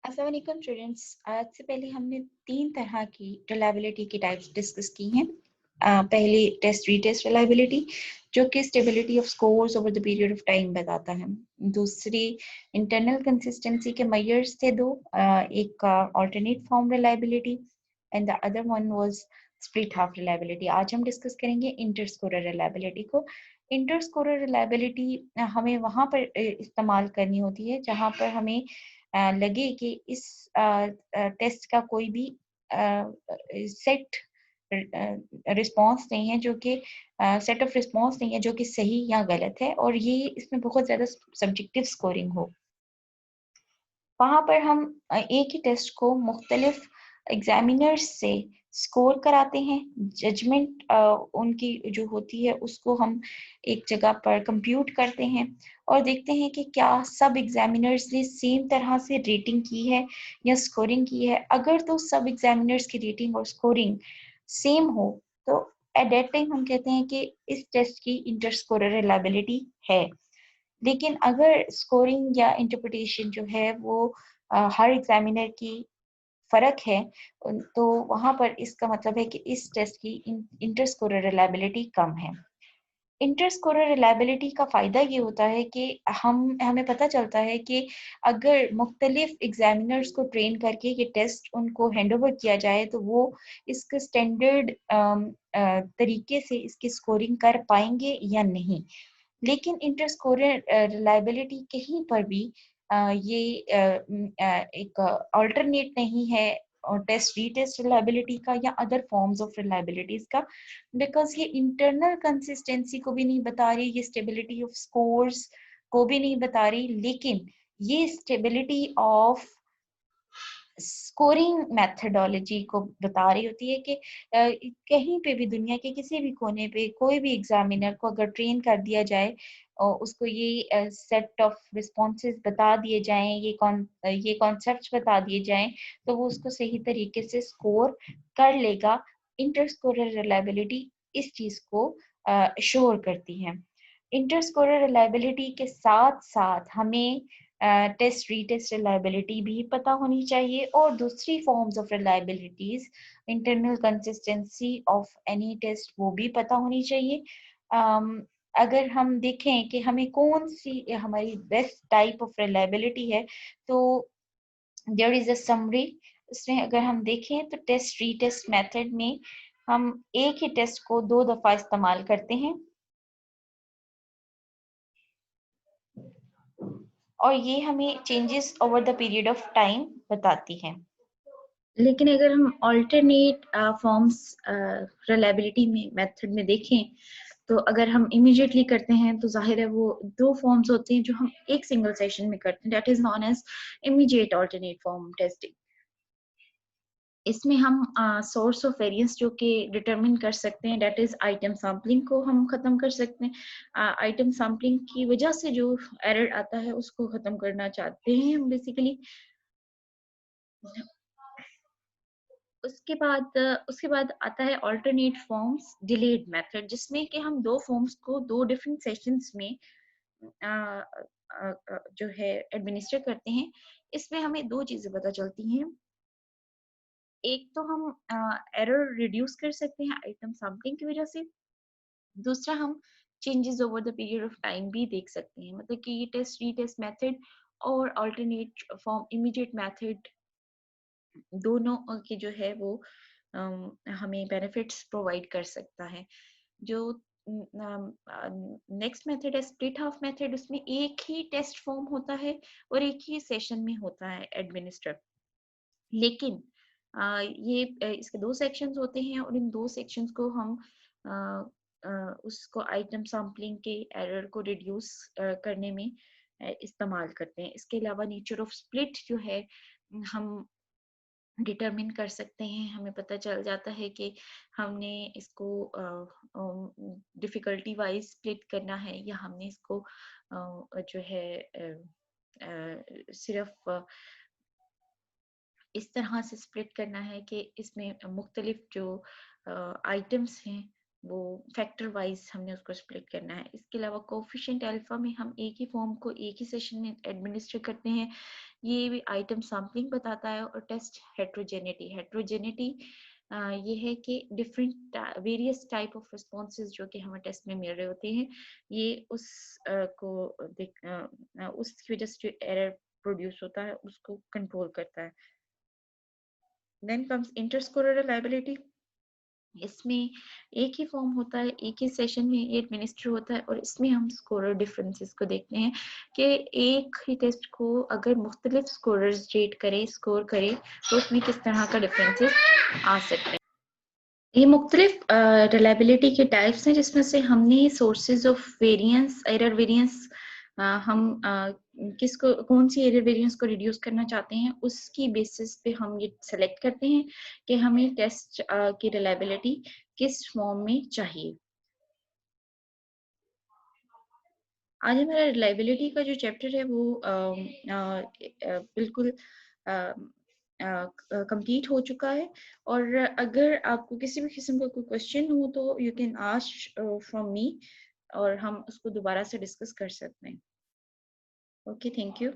अस्सलाम वालेकुम स्टूडेंट्स। आज से पहले हमने 3 तरह की रिलायबिलिटी की टाइप्स डिस्कस की हैं। पहली टेस्ट रीटेस्ट रिलायबिलिटी जो कि stability of scores over the period of time बताता है। दूसरी इंटरनल कंसिस्टेंसी के मेजर्स थे दो, एक alternate form reliability and the other one was split half reliability. आज हम डिस्कस करेंगे इंटरस्कोरर रिलायबिलिटी को। इंटरस्कोरर रिलायबिलिटी हमें वहाँ पर इस्तेमाल करनी होती है जहाँ पर हमें लगे कि इस टेस्ट का कोई भी सेट रिस्पॉन्स नहीं है जो कि सेट ऑफ रिस्पॉन्स नहीं है जो कि सही या गलत है, और ये इसमें बहुत ज़्यादा सब्जेक्टिव स्कोरिंग हो। वहाँ पर हम एक ही टेस्ट को मुख्तलिफ एग्जामिनर्स से स्कोर कराते हैं। जजमेंट उनकी जो होती है उसको हम एक जगह पर कंप्यूट करते हैं और देखते हैं कि क्या सब एग्जामिनर्स ने सेम तरह से रेटिंग की है या स्कोरिंग की है। अगर तो सब एग्जामिनर्स की रेटिंग और स्कोरिंग सेम हो तो एट दैट टाइम हम कहते हैं कि इस टेस्ट की इंटरस्कोरर रिलायबिलिटी है। लेकिन अगर स्कोरिंग या इंटरप्रिटेशन जो है वो हर एग्जामिनर की फ़र्क है, तो वहाँ पर इसका मतलब है कि इस टेस्ट की इंटरस्कोरर रिलायबिलिटी कम है। इंटरस्कोरर रिलायबिलिटी का फ़ायदा ये होता है कि हमें पता चलता है कि अगर मुख्तलिफ एग्जामिनर्स को ट्रेन करके ये टेस्ट उनको हैंडओवर किया जाए तो वो इसके स्टैंडर्ड तरीके से इसकी स्कोरिंग कर पाएंगे या नहीं। लेकिन इंटरस्कोरर रिलायबिलिटी कहीं पर भी ये एक अल्टरनेट नहीं है और टेस्ट रीटेस्ट रिलायबिलिटी का या अदर फॉर्म्स ऑफ रिलायबिलिटीज का, बिकॉज ये इंटरनल कंसिस्टेंसी को भी नहीं बता रही, ये स्टेबिलिटी ऑफ स्कोर्स को भी नहीं बता रही, लेकिन ये स्टेबिलिटी ऑफ स्कोरिंग मेथडोलॉजी को बता रही होती है कि कहीं पे भी दुनिया के किसी भी कोने पे कोई भी एग्जामिनर को अगर ट्रेन कर दिया जाए और उसको ये सेट ऑफ रिस्पॉन्सेज बता दिए जाएं, ये कॉन्सेप्ट्स बता दिए जाएं, तो वो उसको सही तरीके से स्कोर कर लेगा। इंटरस्कोरर रिलायबिलिटी इस चीज को श्योर करती है। इंटरस्कोरर रिलायबिलिटी के साथ साथ हमें टेस्ट रीटेस्ट रिलायबिलिटी भी पता होनी चाहिए और दूसरी forms of reliabilities, internal consistency of any test, वो भी पता होनी चाहिए। अगर हम देखें कि हमें कौन सी हमारी बेस्ट टाइप ऑफ रिलायबिलिटी है, तो देयर इज अ समरी। इसमें अगर हम देखें तो टेस्ट रीटेस्ट मेथड में हम एक ही टेस्ट को 2 दफा इस्तेमाल करते हैं और ये हमें changes over the period of time बताती है। लेकिन अगर हम अल्टरनेट फॉर्म्स रिलायबिलिटी में मेथड में देखें, तो अगर हम इमीडिएटली करते हैं तो जाहिर है वो 2 फॉर्म्स होते हैं जो हम एक सिंगल सेशन में करते हैं, that is known as immediate alternate form testing. इसमें हम सोर्स ऑफ वेरिएंस जो कि डिटरमिन कर सकते हैं, दैट इज आइटम सैम्पलिंग को हम खत्म कर सकते हैं। आइटम सैम्पलिंग की वजह से जो एरर आता है उसको खत्म करना चाहते हैं हम बेसिकली। उसके बाद आता है अल्टरनेट फॉर्म्स डिलेड मेथड, जिसमें कि हम 2 फॉर्म्स को 2 डिफरेंट सेशंस में जो है एडमिनिस्टर करते हैं। इसमें हमें 2 चीजें पता चलती हैं। एक तो हम एरर रिड्यूस कर सकते हैं आइटम सैम्पलिंग की वजह से, दूसरा हम changes over the period of time भी देख सकते हैं। मतलब कि ये टेस्ट रीटेस्ट मेथड और अल्टरनेट फॉर्म इमीडिएट मेथड दोनों की जो है वो हमें बेनिफिट्स प्रोवाइड कर सकता है। जो नेक्स्ट मेथड है स्प्लिट हाफ मेथड, उसमें एक ही टेस्ट फॉर्म होता है और एक ही सेशन में होता है एडमिनिस्टर। लेकिन इसके 2 सेक्शंस होते हैं और इन 2 सेक्शंस को हम अ, उसको आइटम सैम्पलिंग के एरर को रिड्यूस करने में इस्तेमाल करते हैं। इसके अलावा नेचर ऑफ स्प्लिट जो है हम डिटरमिन कर सकते हैं। हमें पता चल जाता है कि हमने इसको डिफ़िकल्टी वाइज़ स्प्लिट करना है या हमने इसको जो है सिर्फ़ इस तरह से स्प्लिट करना है कि इसमें मुख्तलिफ जो आइटम्स हैं वो फैक्टर वाइज हमने उसको स्प्लिट करना है। इसके अलावा कोफिशिएंट अल्फा में हम एक ही फॉर्म को एक ही सेशन में एडमिनिस्टर करते हैं। ये भी आइटम सैम्पलिंग बताता है। और टेस्ट हेट्रोजेनिटी, हेट्रोजेनिटी ये है कि different various type of responses जो कि हमें टेस्ट में मिल रहे होते हैं, ये उसकी वजह से जो एरर प्रोड्यूस होता है उसको कंट्रोल करता है। Then comes interscorer reliability. इसमें एक ही फॉर्म होता है, एक ही सेशन में ये एडमिनिस्टर होता है, और इसमें हम स्कोरर डिफरेंसेस को देखते हैं कि एक ही टेस्ट को अगर मुख्तलिफ स्कोरर्स रेट करे, स्कोर करे, तो उसमें किस तरह का डिफरेंसेस आ सकते हैं। ये मुख्तलिफ रिलायबिलिटी के टाइप्स हैं, जिसमें से हमने sources of variance, error variance, हम किसको कौन सी एरर वेरिएंस को रिड्यूस करना चाहते हैं, उसकी बेसिस पे हम ये सेलेक्ट करते हैं कि हमें टेस्ट की रिलायबिलिटी किस फॉर्म में चाहिए। आज हमारा रिलायबिलिटी का जो चैप्टर है वो बिल्कुल कंप्लीट हो चुका है। और अगर आपको किसी भी किस्म का कोई क्वेश्चन हो तो you can ask from me, और हम उसको दोबारा से डिस्कस कर सकते हैं। Okay, thank you.